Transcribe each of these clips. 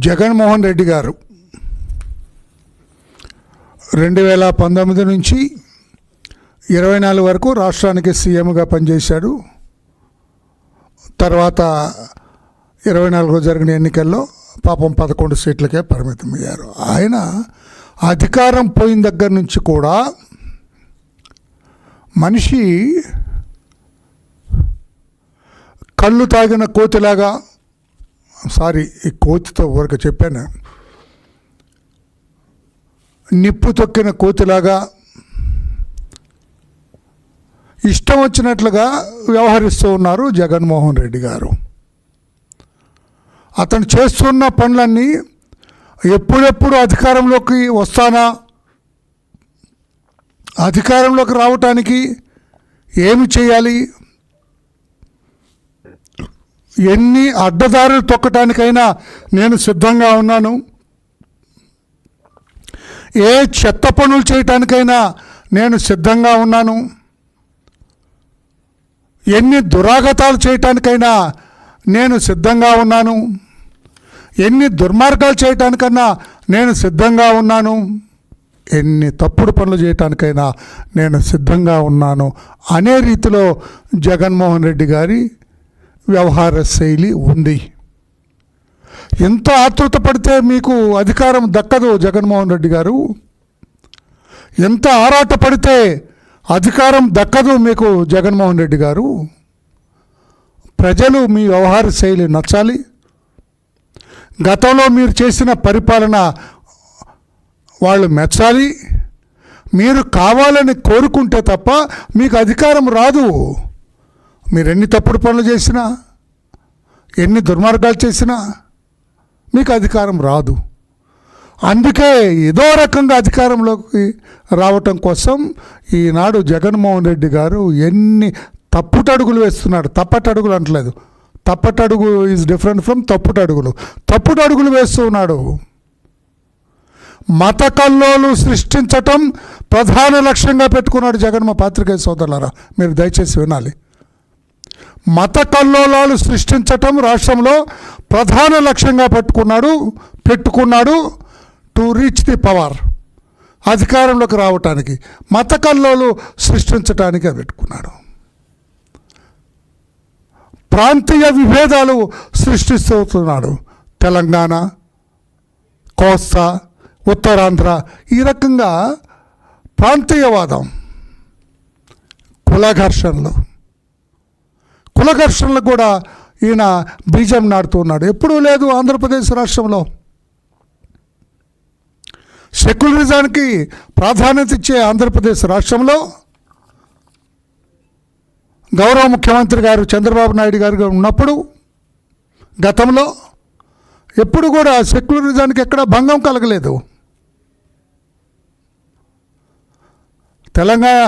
జగన్మోహన్ రెడ్డి గారు 2019 నుంచి 24 వరకు రాష్ట్రానికి సీఎంగా పనిచేశాడు. తర్వాత 24లో జరిగిన ఎన్నికల్లో పాపం 11 సీట్లకే పరిమితమయ్యారు. ఆయన అధికారం పోయిన దగ్గర నుంచి కూడా మనిషి కళ్ళు తాగిన కోతిలాగా, సారీ ఈ కోతితో ఊరక చెప్పాను, నిప్పు తొక్కిన కోతిలాగా ఇష్టం వచ్చినట్లుగా వ్యవహరిస్తూ ఉన్నారు జగన్మోహన్ రెడ్డి గారు. అతను చేస్తున్న పనులన్నీ ఎప్పుడెప్పుడు అధికారంలోకి వస్తానా, అధికారంలోకి రావటానికి ఏమి చేయాలి, ఎన్ని అడ్డదారులు తొక్కటానికైనా నేను సిద్ధంగా ఉన్నాను, ఏ చెత్త పనులు చేయటానికైనా నేను సిద్ధంగా ఉన్నాను, ఎన్ని దురాగతాలు చేయటానికైనా నేను సిద్ధంగా ఉన్నాను, ఎన్ని దుర్మార్గాలు చేయటానికన్నా నేను సిద్ధంగా ఉన్నాను, ఎన్ని తప్పుడు పనులు చేయటానికైనా నేను సిద్ధంగా ఉన్నాను అనే రీతిలో జగన్మోహన్ రెడ్డి గారి వ్యవహార శైలి ఉంది. ఎంత ఆతృత పడితే మీకు అధికారం దక్కదు జగన్మోహన్ రెడ్డి గారు, ఎంత ఆరాట పడితే అధికారం దక్కదు మీకు జగన్మోహన్ రెడ్డి గారు. ప్రజలు మీ వ్యవహార శైలి నచ్చాలి. గతంలో మీరు చేసిన పరిపాలన వాళ్ళు మెచ్చాలి. మీరు కావాలని కోరుకుంటే తప్ప మీకు అధికారం రాదు. మీరు ఎన్ని తప్పుడు పనులు చేసినా, ఎన్ని దుర్మార్గాలు చేసినా మీకు అధికారం రాదు. అందుకే ఏదో రకంగా అధికారంలోకి రావటం కోసం ఈనాడు జగన్మోహన్ రెడ్డి గారు ఎన్ని తప్పుటడుగులు వేస్తున్నాడు. తప్పటడుగులు అంటలేదు, తప్పటడుగు ఈజ్ డిఫరెంట్ ఫ్రమ్ తప్పుటడుగులు. తప్పుటడుగులు వేస్తూ ఉన్నాడు. మత కల్లోలు సృష్టించటం ప్రధాన లక్ష్యంగా పెట్టుకున్నాడు జగన్మోహన్. పాత్రికేయ సోదరులారా, మీరు దయచేసి వినాలి. మత కల్లోలాలు సృష్టించటం రాష్ట్రంలో ప్రధాన లక్ష్యంగా పెట్టుకున్నాడు టు రీచ్ ది పవర్. అధికారంలోకి రావటానికి మత కల్లోలు సృష్టించటానికే పెట్టుకున్నాడు. ప్రాంతీయ విభేదాలు సృష్టిస్తున్నాడు. తెలంగాణ, కోస్తా, ఉత్తరాంధ్ర ఈ రకంగా ప్రాంతీయవాదం, కులఘర్షణలు కూడా ఈయన బీజం నాటుతున్నాడు. ఎప్పుడూ లేదు ఆంధ్రప్రదేశ్ రాష్ట్రంలో. సెక్యులరిజానికి ప్రాధాన్యత ఇచ్చే ఆంధ్రప్రదేశ్ రాష్ట్రంలో గౌరవ ముఖ్యమంత్రి గారు చంద్రబాబు నాయుడు గారు ఉన్నప్పుడు గతంలో ఎప్పుడు కూడా సెక్యులరిజానికి ఎక్కడ భంగం కలగలేదు. తెలంగాణ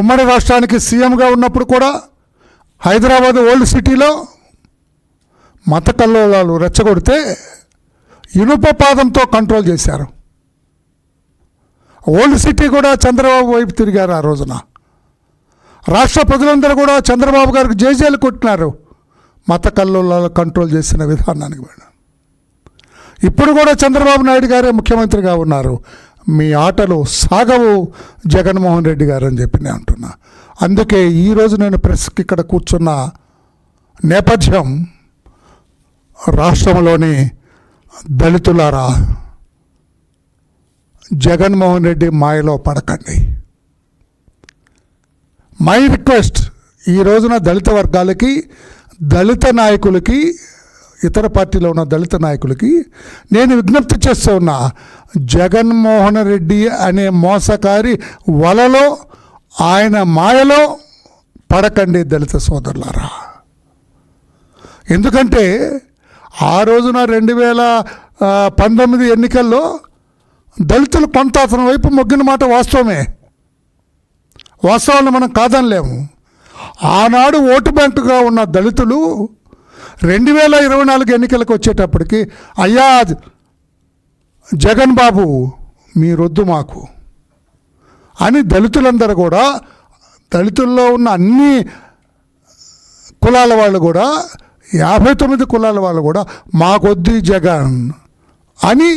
ఉమ్మడి రాష్ట్రానికి సీఎంగా ఉన్నప్పుడు కూడా హైదరాబాద్ ఓల్డ్ సిటీలో మత కల్లోలాలు రెచ్చగొడితే ఇనుప పాదంతో కంట్రోల్ చేశారు. ఓల్డ్ సిటీ కూడా చంద్రబాబు వైపు తిరిగారు. ఆ రోజున రాష్ట్ర ప్రజలందరూ కూడా చంద్రబాబు గారికి జేజేలు కొట్టినారు మత కల్లోలాలు కంట్రోల్ చేసిన విధానానికి. ఇప్పుడు కూడా చంద్రబాబు నాయుడు గారే ముఖ్యమంత్రిగా ఉన్నారు. మీ ఆటలు సాగవు జగన్మోహన్ రెడ్డి గారు అని చెప్పి నేను అంటున్నా. అందుకే ఈరోజు నేను ప్రెస్కి ఇక్కడ కూర్చున్న నేపథ్యం, రాష్ట్రంలోని దళితులారా, జగన్మోహన్ రెడ్డి మాయలో పడకండి. మై రిక్వెస్ట్, ఈ రోజున దళిత వర్గాలకి, దళిత నాయకులకి, ఇతర పార్టీలో ఉన్న దళిత నాయకులకి నేను విజ్ఞప్తి చేస్తూ ఉన్నా, జగన్మోహన్ రెడ్డి అనే మోసకారి వలలో, ఆయన మాయలో పడకండి దళిత సోదరులారా. ఎందుకంటే ఆ రోజున 2019 ఎన్నికల్లో దళితులు కొంత అతని వైపు మొగ్గిన మాట వాస్తవమే. వాస్తవాలను మనం కాదనలేము. ఆనాడు ఓటు బ్యాంకుగా ఉన్న దళితులు 2024 ఎన్నికలకు వచ్చేటప్పటికి, అయ్యా జగన్ బాబు మీరొద్దు మాకు అని దళితులందరూ కూడా, దళితుల్లో ఉన్న అన్ని కులాల వాళ్ళు కూడా, 59 కులాల వాళ్ళు కూడా మాకొద్దు జగన్, అని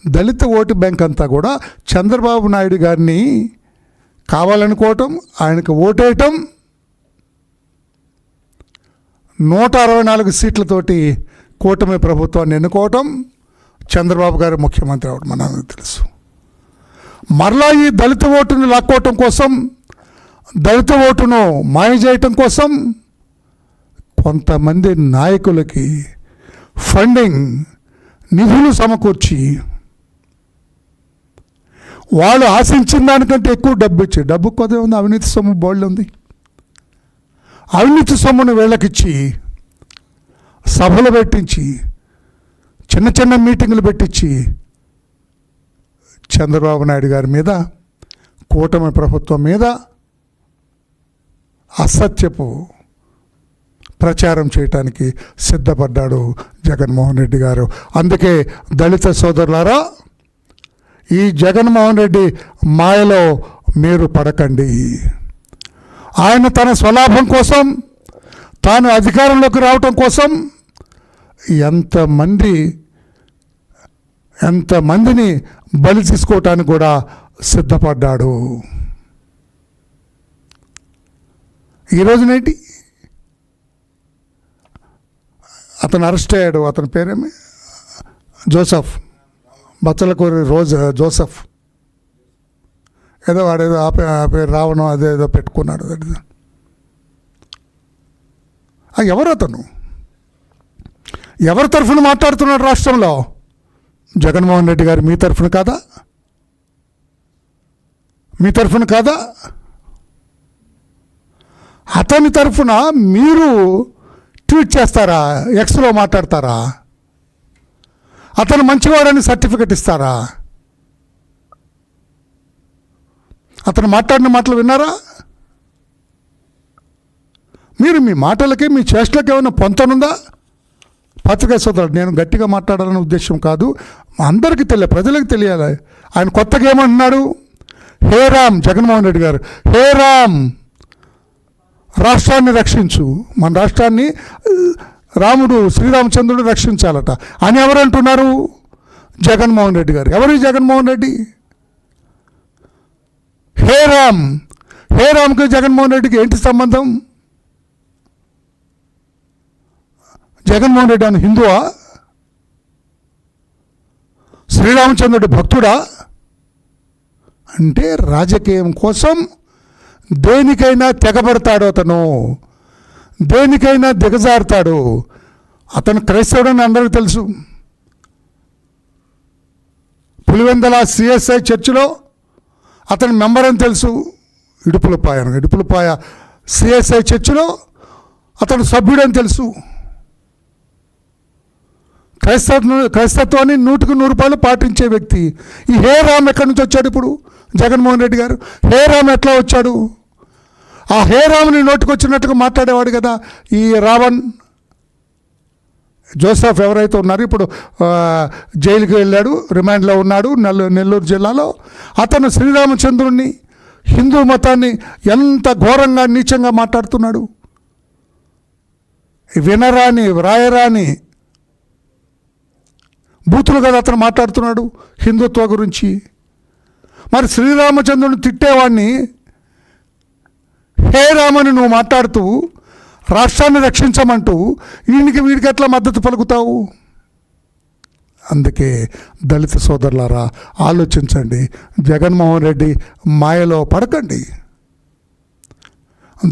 దళిత ఓటు బ్యాంక్ అంతా కూడా చంద్రబాబు నాయుడు గారిని కావాలనుకోవటం, ఆయనకు ఓటేయటం, 164 సీట్లతోటి కూటమి ప్రభుత్వాన్ని ఎన్నుకోవటం, చంద్రబాబు గారు ముఖ్యమంత్రి అవడం మనందరికీ తెలుసు. మరలా ఈ దళిత ఓటును లాక్కోవటం కోసం, దళిత ఓటును మాయ చేయటం కోసం కొంతమంది నాయకులకి ఫండింగ్, నిధులు సమకూర్చి వాళ్ళు ఆశించిన దానికంటే ఎక్కువ డబ్బు ఇచ్చి, డబ్బు కొద్ది ఉంది, అవినీతి సొమ్ము బోల్డ్ ఉంది, అవినీతి సొమ్మును వీళ్ళకిచ్చి సభలు పెట్టించి, చిన్న చిన్న మీటింగులు పెట్టించి చంద్రబాబు నాయుడు గారి మీద, కూటమి ప్రభుత్వం మీద అసత్యపు ప్రచారం చేయటానికి సిద్ధపడ్డాడు జగన్మోహన్ రెడ్డి గారు. అందుకే దళిత సోదరులారా, ఈ జగన్మోహన్ రెడ్డి మాయలో మీరు పడకండి. ఆయన తన స్వలాభం కోసం, తాను అధికారంలోకి రావటం కోసం ఎంతమందిని బలి తీసుకోవటానికి కూడా సిద్ధపడ్డాడు. ఈరోజునేంటి అతను అరెస్ట్ అయ్యాడు. అతని పేరేమి? జోసెఫ్, బచ్చలకూరి జోసెఫ్, ఏదో వాడేదో ఆ పేరు రావణం అదేదో పెట్టుకున్నాడు. ఎవరు అతను? ఎవరి తరఫున మాట్లాడుతున్నాడు రాష్ట్రంలో? జగన్మోహన్ రెడ్డి గారు మీ తరఫున కాదా? మీ తరఫున కాదా? అతని తరఫున మీరు ట్వీట్ చేస్తారా? ఎక్స్లో మాట్లాడతారా? అతను మంచివాడని సర్టిఫికెట్ ఇస్తారా? అతను మాట్లాడిన మాటలు విన్నారా? మీరు మీ మాటలకి, మీ చేష్టలకి ఏమైనా పొంతనుందా? పత్రికా సోదరుడు, నేను గట్టిగా మాట్లాడాలనే ఉద్దేశం కాదు, అందరికీ తెలియాలి, ప్రజలకు తెలియాలి. ఆయన కొత్తగా ఏమంటున్నాడు? హే రామ్, జగన్మోహన్ రెడ్డి గారు, హే రామ్, రాష్ట్రాన్ని రక్షించు, మన రాష్ట్రాన్ని రాముడు శ్రీరామచంద్రుడు రక్షించాలట అని ఎవరు అంటున్నారు? జగన్మోహన్ రెడ్డి గారు. ఎవరు జగన్మోహన్ రెడ్డి? హే రామ్, హే రామ్కి జగన్మోహన్ రెడ్డికి ఏంటి సంబంధం? జగన్మోహన్ రెడ్డి అని హిందువా? శ్రీరామచంద్రుడి భక్తుడా? అంటే రాజకీయం కోసం దేనికైనా తెగబడతాడు అతను, దేనికైనా దిగజారుతాడు. అతను క్రైస్తవుడని అందరికీ తెలుసు. పులివెందల సిఎస్ఐ చర్చిలో అతను మెంబర్ అని తెలుసు. ఇడుపులపాయ సిఎస్ఐ చర్చిలో అతను సభ్యుడని తెలుసు. క్రైస్తత్వాన్ని 100% పాటించే వ్యక్తి. ఈ హే రామ్ ఎక్కడి నుంచి వచ్చాడు ఇప్పుడు? జగన్మోహన్ రెడ్డి గారు హే రామ్ ఎట్లా వచ్చాడు? ఆ హే రామ్ని నోటికి వచ్చినట్టుగా మాట్లాడేవాడు కదా ఈ రావణ్. జోసెఫ్ ఎవరైతే ఉన్నారో ఇప్పుడు జైలుకి వెళ్ళాడు, రిమాండ్లో ఉన్నాడు నెల్లూరు జిల్లాలో. అతను శ్రీరామచంద్రుణ్ణి, హిందూ మతాన్ని ఎంత ఘోరంగా నీచంగా మాట్లాడుతున్నాడు. వినరాని, వ్రాయరాని బూతులు కదా అతను మాట్లాడుతున్నాడు హిందుత్వ గురించి. మరి శ్రీరామచంద్రుని తిట్టేవాడిని హే రామని నువ్వు మాట్లాడుతూ రాష్ట్రాన్ని రక్షించమంటూ వీడికి ఎట్లా మద్దతు పలుకుతావు? అందుకే దళిత సోదరులారా, ఆలోచించండి. జగన్మోహన్ రెడ్డి మాయలో పడకండి.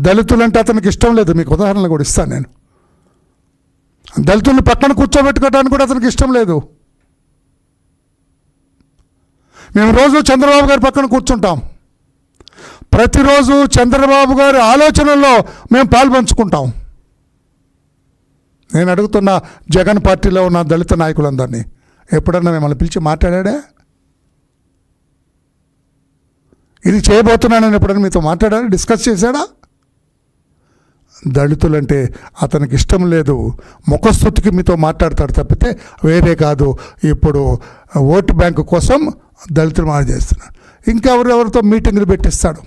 దళితులంటే అతనికి ఇష్టం లేదు. మీకు ఉదాహరణలు కూడా ఇస్తాను నేను. దళితుల్ని పక్కన కూర్చోబెట్టుకోవడానికి కూడా అతనికి ఇష్టం లేదు. మేము రోజు చంద్రబాబు గారి పక్కన కూర్చుంటాం. ప్రతిరోజు చంద్రబాబు గారి ఆలోచనల్లో మేము పాల్పంచుకుంటాం. నేను అడుగుతున్న జగన్ పార్టీలో ఉన్న దళిత నాయకులందరినీ, ఎప్పుడన్నా మిమ్మల్ని పిలిచి మాట్లాడా? ఇది చేయబోతున్నానని ఎప్పుడన్నా మీతో మాట్లాడా? డిస్కస్ చేశాడా? దళితులంటే అతనికి ఇష్టం లేదు. ముఖస్థుతికి మీతో మాట్లాడతాడు తప్పితే వేరే కాదు. ఇప్పుడు ఓటు బ్యాంకు కోసం దళితులు మాట చేస్తున్నాడు. ఇంకా ఎవరెవరితో మీటింగులు పెట్టిస్తాడు,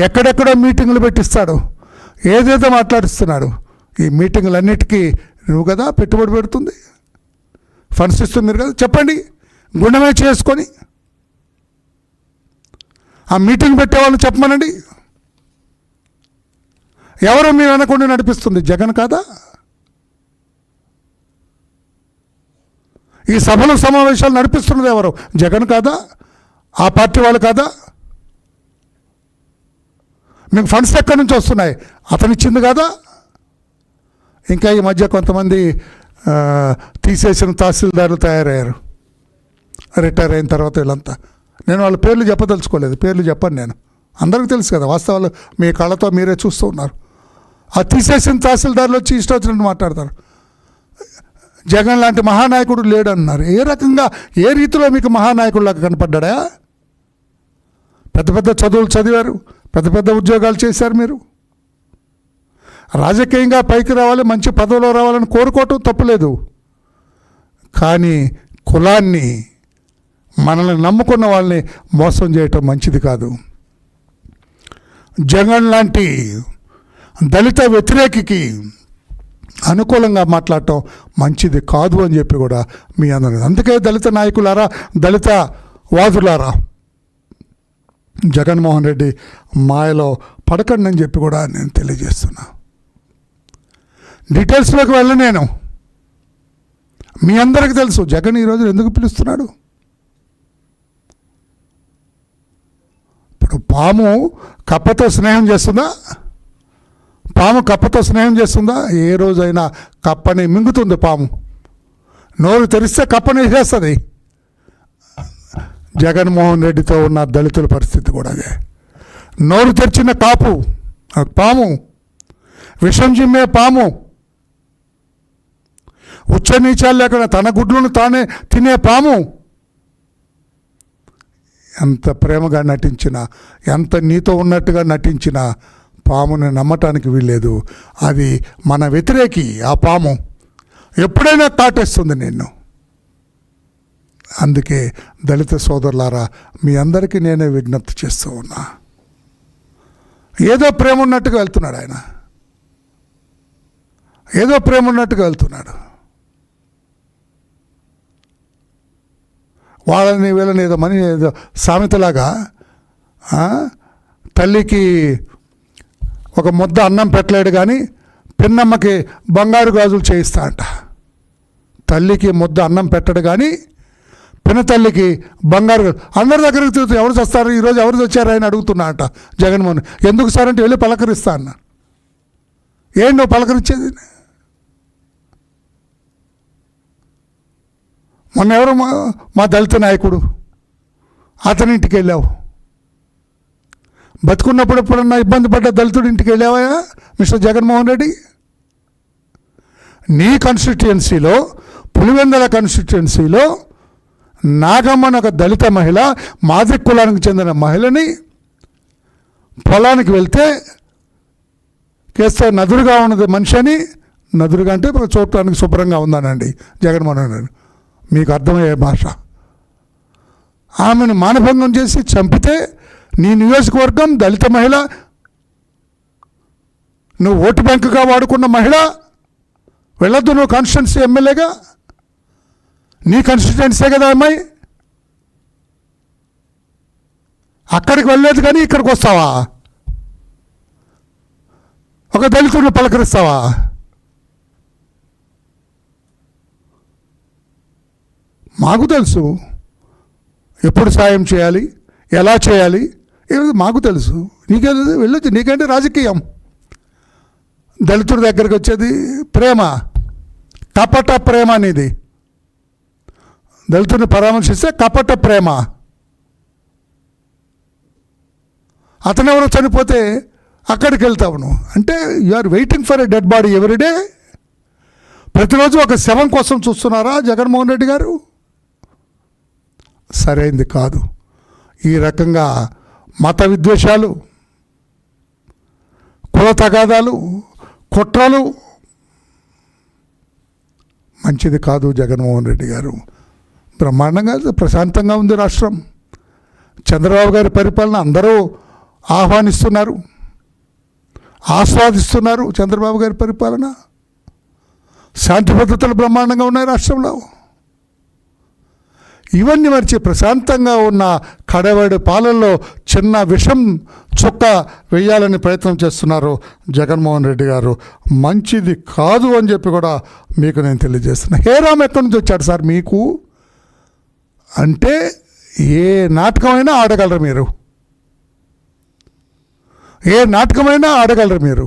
ఎక్కడెక్కడో మీటింగులు పెట్టిస్తాడు, ఏదేదో మాట్లాడిస్తున్నాడు. ఈ మీటింగులన్నిటికీ నువ్వు కదా పెట్టుబడి పెడుతుంది. ఫండ్స్ ఇస్తున్నారు కదా, చెప్పండి, గుండెమే చేసుకొని ఆ మీటింగ్ పెట్టేవాళ్ళు చెప్పమనండి. ఎవరో మీ వెనకుండా నడిపిస్తుంది? జగన్ కాదా? ఈ సభలు సమావేశాలు నడిపిస్తున్నది ఎవరు? జగన్ కాదా? ఆ పార్టీ వాళ్ళు కాదా? మీకు ఫండ్స్ ఎక్కడి నుంచి వస్తున్నాయి? అతను ఇచ్చింది కాదా? ఇంకా ఈ మధ్య కొంతమంది తీసేసిన తహసీల్దారులు తయారయ్యారు రిటైర్ అయిన తర్వాత. వీళ్ళంతా నేను వాళ్ళ పేర్లు చెప్పదలుచుకోలేదు, పేర్లు చెప్పను నేను, అందరికీ తెలుసు కదా వాస్తవాలు, మీ కళ్ళతో మీరే చూస్తూ ఉన్నారు. ఆ తీసేసిన తహసీల్దారులు వచ్చి ఇష్టం వచ్చినట్టు మాట్లాడతారు. జగన్ లాంటి మహానాయకుడు లేడన్నారు. ఏ రకంగా, ఏ రీతిలో మీకు మహానాయకుడిలాగా కనపడ్డా? పెద్ద పెద్ద చదువులు చదివారు, పెద్ద పెద్ద ఉద్యోగాలు చేశారు. మీరు రాజకీయంగా పైకి రావాలి, మంచి పదవిలో రావాలని కోరుకోవటం తప్పులేదు. కానీ కులాన్ని, మనల్ని నమ్ముకున్న వాళ్ళని మోసం చేయటం మంచిది కాదు. జగన్ లాంటి దళిత వ్యతిరేకికి అనుకూలంగా మాట్లాడటం మంచిది కాదు అని చెప్పి కూడా మీ అందరూ, అందుకే దళిత నాయకులారా, దళిత వాదులారా, జగన్మోహన్ రెడ్డి మాయలో పడకండి అని చెప్పి కూడా నేను తెలియజేస్తున్నా. డీటెయిల్స్లోకి నేను, మీ అందరికీ తెలుసు జగన్ ఈరోజు ఎందుకు పిలుస్తున్నాడు. ఇప్పుడు పాము కప్పతో స్నేహం చేస్తుందా? పాము కప్పతో స్నేహం చేస్తుందా? ఏ రోజైనా కప్పని మింగుతుంది పాము. నోరు తెరిస్తే కప్పని వేసేస్తుంది. జగన్మోహన్ రెడ్డితో ఉన్న దళితుల పరిస్థితి కూడా అదే. నోరు తెరిచిన పాము, విషం చిమ్మే పాము, ఉచ్చ నీచాలు లేకుండా తన గుడ్లను తానే తినే పాము. ఎంత ప్రేమగా నటించినా, ఎంత నీతో ఉన్నట్టుగా నటించినా పాముని నమ్మటానికి వీల్లేదు. అది మన వ్యతిరేకి. ఆ పాము ఎప్పుడైనా కాటేస్తుంది నిన్ను. అందుకే దళిత సోదరులారా, మీ అందరికీ నేనే విజ్ఞప్తి చేస్తూ ఉన్నా. ఏదో ప్రేమ ఉన్నట్టుగా వెళ్తున్నాడు ఆయన, ఏదో ప్రేమ ఉన్నట్టుగా వెళ్తున్నాడు. వాళ్ళని వీళ్ళని ఏదో మని ఏదో సామెతలాగా తల్లికి ఒక ముద్ద అన్నం పెట్టలేడు కానీ పిన్నమ్మకి బంగారు గాజులు చేయిస్తా అంట. తల్లికి ముద్ద అన్నం పెట్టడు కానీ పినతల్లికి బంగారు. అందరి దగ్గరికి తిరుగుతూ ఎవరు వస్తారు, ఈరోజు ఎవరు వచ్చారు అని అడుగుతున్నా అంట జగన్మోహన్. ఎందుకు సార్ అంటే వెళ్ళి పలకరిస్తా అన్నా. ఏంటి నువ్వు పలకరించేది? మొన్న ఎవరు మా దళిత నాయకుడు, అతని ఇంటికి వెళ్ళావు. బతుకున్నప్పుడు ఎప్పుడన్నా ఇబ్బంది పడ్డ దళితుడి ఇంటికి వెళ్ళావా మిస్టర్ జగన్మోహన్ రెడ్డి? నీ కాన్స్టిట్యుయెన్సీలో, పులివెందుల కాన్స్టిట్యుయెన్సీలో నాగమ్మని ఒక దళిత మహిళ, మాదిరి కులానికి చెందిన మహిళని పొలానికి వెళ్తే కేస్తే నదురుగా ఉన్నది మనిషి అని, నదురుగా అంటే చూడటానికి శుభ్రంగా ఉందానండి జగన్మోహన్ రెడ్డి. మీకు అర్థమయ్యే భాష. ఆమెను మానభంగం చేసి చంపితే నీ నియోజకవర్గం దళిత మహిళ, నువ్వు ఓటు బ్యాంకుగా వాడుకున్న మహిళ, వెళ్ళొద్దు నువ్వు కాన్స్టిట్యున్సీ ఎమ్మెల్యేగా? నీ కాన్స్టిట్యున్సీ కదా అమ్మాయి. అక్కడికి వెళ్ళలేదు కానీ ఇక్కడికి వస్తావా? ఒక దళితుడిని పలకరిస్తావా? మాకు తెలుసు ఎప్పుడు సాయం చేయాలి, ఎలా చేయాలి, మాకు తెలుసు. నీకే వెళ్ళొచ్చు, నీకంటే రాజకీయం. దళితుడి దగ్గరికి వచ్చేది ప్రేమ, కపట ప్రేమ అనేది. దళితుడిని పరామర్శిస్తే కపట ప్రేమ. అతనెవరో చనిపోతే అక్కడికి వెళ్తావు నువ్వు. అంటే you are waiting for a dead body everyday. ప్రతిరోజు ఒక శవం కోసం చూస్తున్నారా జగన్మోహన్ రెడ్డి గారు? సరైంది కాదు. ఈ రకంగా మత విద్వేషాలు, కుల తగాదాలు, కుట్రలు మంచిది కాదు. జగన్మోహన్ రెడ్డి గారు బ్రహ్మాండంగా ప్రశాంతంగా ఉంది రాష్ట్రం. చంద్రబాబు గారి పరిపాలన అందరూ ఆహ్వానిస్తున్నారు, ఆస్వాదిస్తున్నారు. చంద్రబాబు గారి పరిపాలన, శాంతి భద్రతలు బ్రహ్మాండంగా ఉన్నాయి రాష్ట్రంలో. ఇవన్నీ మరిచి ప్రశాంతంగా ఉన్న కడవడి పాలల్లో చిన్న విషం చుక్క వేయాలని ప్రయత్నం చేస్తున్నారు జగన్మోహన్ రెడ్డి గారు. మంచిది కాదు అని చెప్పి కూడా మీకు నేను తెలియజేస్తున్నా. హేరామ్ ఎక్కడి నుంచి వచ్చాడు సార్ మీకు అంటే? ఏ నాటకమైనా ఆడగలరు మీరు, ఏ నాటకమైనా ఆడగలరు మీరు.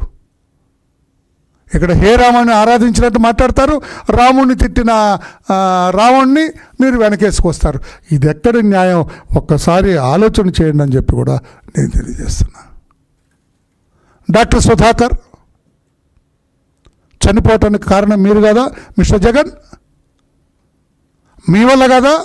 ఇక్కడ హే రామాన్ని ఆరాధించినట్టు మాట్లాడతారు, రాముణ్ణి తిట్టిన రావణ్ణి మీరు వెనకేసుకొస్తారు. ఇది ఎక్కడి న్యాయం? ఒక్కసారి ఆలోచన చేయండి అని చెప్పి కూడా నేను తెలియజేస్తున్నా. డాక్టర్ సుధాకర్ చనిపోవటానికి కారణం మీరు కదా మిస్టర్ జగన్? మీ వల్ల కదా